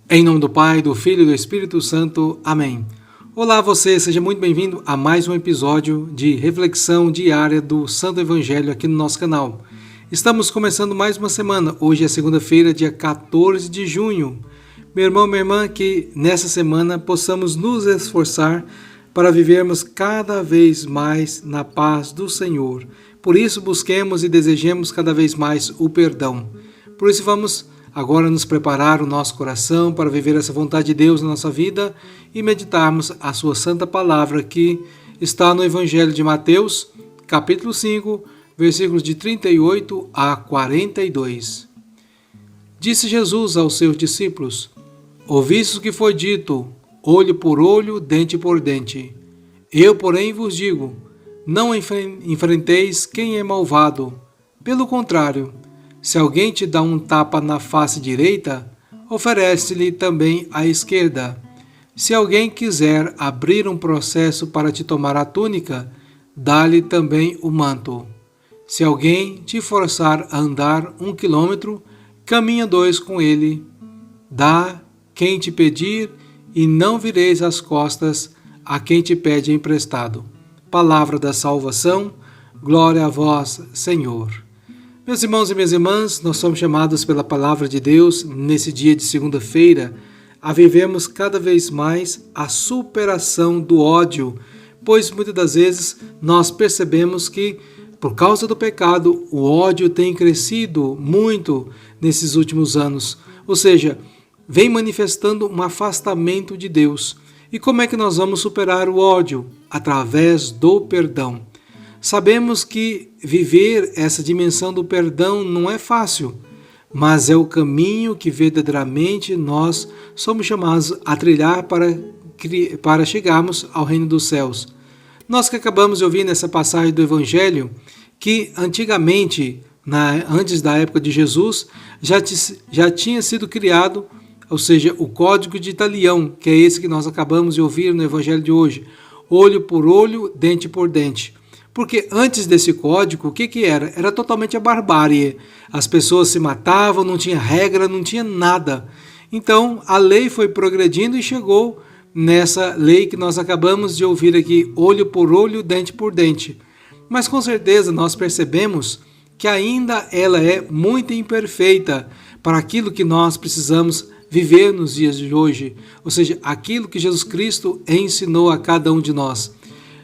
Em nome do Pai, do Filho e do Espírito Santo. Amém. Olá você, seja muito bem-vindo a mais um episódio de reflexão diária do Santo Evangelho aqui no nosso canal. Estamos começando mais uma semana, hoje é segunda-feira, dia 14 de junho. Meu irmão, minha irmã, que nessa semana possamos nos esforçar para vivermos cada vez mais na paz do Senhor. Por isso busquemos e desejemos cada vez mais o perdão. Por isso vamos agora nos preparar o nosso coração para viver essa vontade de Deus na nossa vida e meditarmos a sua santa palavra que está no Evangelho de Mateus, capítulo 5, versículos de 38 a 42. Disse Jesus aos seus discípulos: Ouvistes o que foi dito, olho por olho, dente por dente. Eu, porém, vos digo, não enfrenteis quem é malvado. Pelo contrário, se alguém te dá um tapa na face direita, oferece-lhe também a esquerda. Se alguém quiser abrir um processo para te tomar a túnica, dá-lhe também o manto. Se alguém te forçar a andar 1 quilômetro, caminha 2 com ele. Dá quem te pedir e não vireis as costas a quem te pede emprestado. Palavra da salvação, glória a vós, Senhor. Meus irmãos e minhas irmãs, nós somos chamados pela Palavra de Deus, nesse dia de segunda-feira, a vivermos cada vez mais a superação do ódio, pois muitas das vezes nós percebemos que, por causa do pecado, o ódio tem crescido muito nesses últimos anos, ou seja, vem manifestando um afastamento de Deus. E como é que nós vamos superar o ódio? Através do perdão. Sabemos que viver essa dimensão do perdão não é fácil, mas é o caminho que verdadeiramente nós somos chamados a trilhar para chegarmos ao reino dos céus. Nós que acabamos de ouvir nessa passagem do Evangelho, que antigamente, antes da época de Jesus, já tinha sido criado, ou seja, o Código de Italião, que é esse que nós acabamos de ouvir no Evangelho de hoje, olho por olho, dente por dente. Porque antes desse código, o que era? Era totalmente a barbárie. As pessoas se matavam, não tinha regra, não tinha nada. Então, a lei foi progredindo e chegou nessa lei que nós acabamos de ouvir aqui, olho por olho, dente por dente. Mas com certeza nós percebemos que ainda ela é muito imperfeita para aquilo que nós precisamos viver nos dias de hoje. Ou seja, aquilo que Jesus Cristo ensinou a cada um de nós.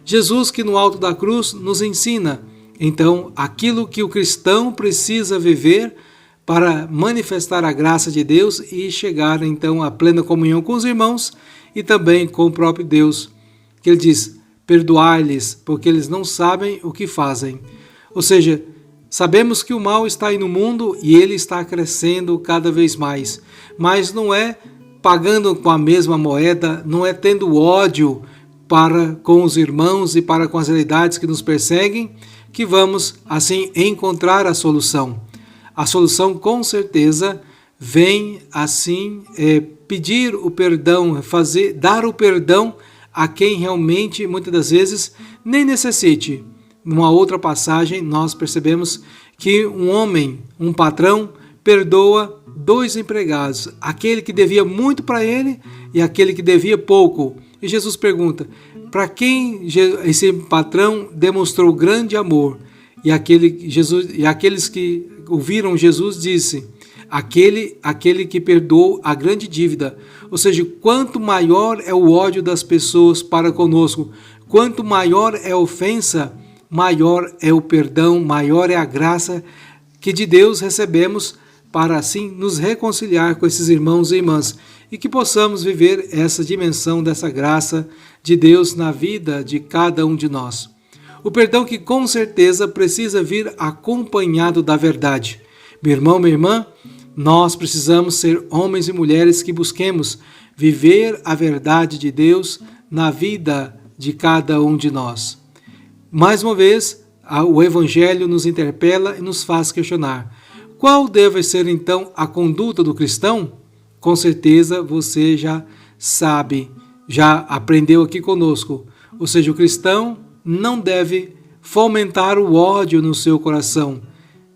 Jesus que no alto da cruz nos ensina, então, aquilo que o cristão precisa viver para manifestar a graça de Deus e chegar, então, à plena comunhão com os irmãos e também com o próprio Deus. Que ele diz, perdoai-lhes, porque eles não sabem o que fazem. Ou seja, sabemos que o mal está aí no mundo e ele está crescendo cada vez mais, mas não é pagando com a mesma moeda, não é tendo ódio para com os irmãos e para com as realidades que nos perseguem, que vamos, assim, encontrar a solução. A solução, com certeza, vem, assim, pedir o perdão, dar o perdão a quem realmente, muitas das vezes, nem necessite. Numa outra passagem, nós percebemos que um homem, um patrão, perdoa 2 empregados, aquele que devia muito para ele e aquele que devia pouco. E Jesus pergunta, para quem esse patrão demonstrou grande amor? E aqueles que ouviram Jesus disse, aquele que perdoou a grande dívida. Ou seja, quanto maior é o ódio das pessoas para conosco, quanto maior é a ofensa, maior é o perdão, maior é a graça que de Deus recebemos para assim nos reconciliar com esses irmãos e irmãs e que possamos viver essa dimensão dessa graça de Deus na vida de cada um de nós. O perdão que com certeza precisa vir acompanhado da verdade. Meu irmão, minha irmã, nós precisamos ser homens e mulheres que busquemos viver a verdade de Deus na vida de cada um de nós. Mais uma vez, o Evangelho nos interpela e nos faz questionar. Qual deve ser, então, a conduta do cristão? Com certeza você já sabe, já aprendeu aqui conosco. Ou seja, o cristão não deve fomentar o ódio no seu coração,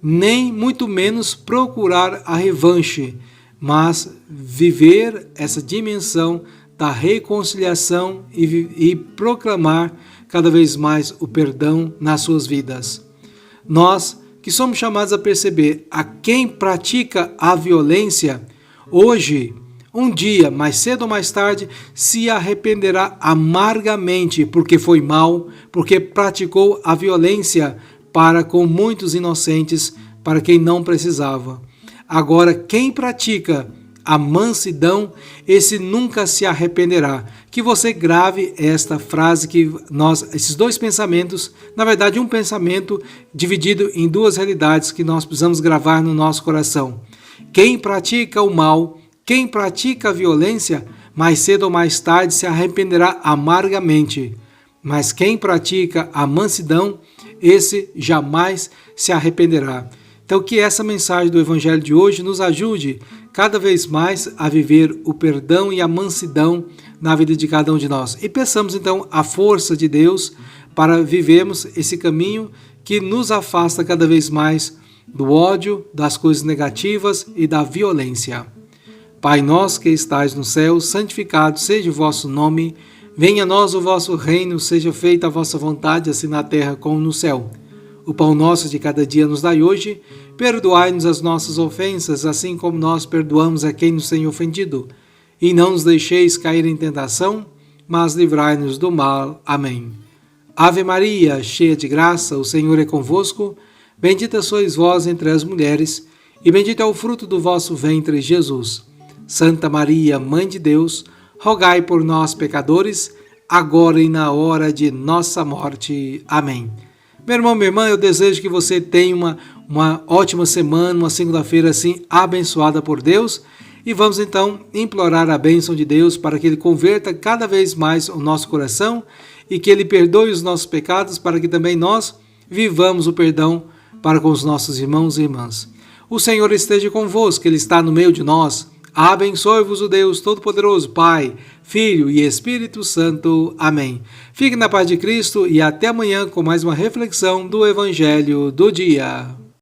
nem muito menos procurar a revanche, mas viver essa dimensão da reconciliação e proclamar cada vez mais o perdão nas suas vidas. Nós que somos chamados a perceber a quem pratica a violência, hoje, um dia, mais cedo ou mais tarde, se arrependerá amargamente porque foi mal, porque praticou a violência para com muitos inocentes, para quem não precisava. Agora, quem pratica a mansidão, esse nunca se arrependerá. Que você grave esta frase, esses dois pensamentos, na verdade um pensamento dividido em duas realidades que nós precisamos gravar no nosso coração. Quem pratica o mal, quem pratica a violência, mais cedo ou mais tarde se arrependerá amargamente. Mas quem pratica a mansidão, esse jamais se arrependerá. Então, que essa mensagem do Evangelho de hoje nos ajude cada vez mais a viver o perdão e a mansidão na vida de cada um de nós. E peçamos, então, a força de Deus para vivermos esse caminho que nos afasta cada vez mais do ódio, das coisas negativas e da violência. Pai nosso que estais no céu, santificado seja o vosso nome. Venha a nós o vosso reino, seja feita a vossa vontade, assim na terra como no céu. O pão nosso de cada dia nos dai hoje, perdoai-nos as nossas ofensas, assim como nós perdoamos a quem nos tem ofendido. E não nos deixeis cair em tentação, mas livrai-nos do mal. Amém. Ave Maria, cheia de graça, o Senhor é convosco. Bendita sois vós entre as mulheres, e bendito é o fruto do vosso ventre, Jesus. Santa Maria, Mãe de Deus, rogai por nós, pecadores, agora e na hora de nossa morte. Amém. Meu irmão, minha irmã, eu desejo que você tenha uma ótima semana, uma segunda-feira assim abençoada por Deus. E vamos então implorar a bênção de Deus para que Ele converta cada vez mais o nosso coração e que Ele perdoe os nossos pecados para que também nós vivamos o perdão para com os nossos irmãos e irmãs. O Senhor esteja convosco, Ele está no meio de nós. Abençoe-vos o Deus Todo-Poderoso, Pai, Filho e Espírito Santo. Amém. Fique na paz de Cristo e até amanhã com mais uma reflexão do Evangelho do dia.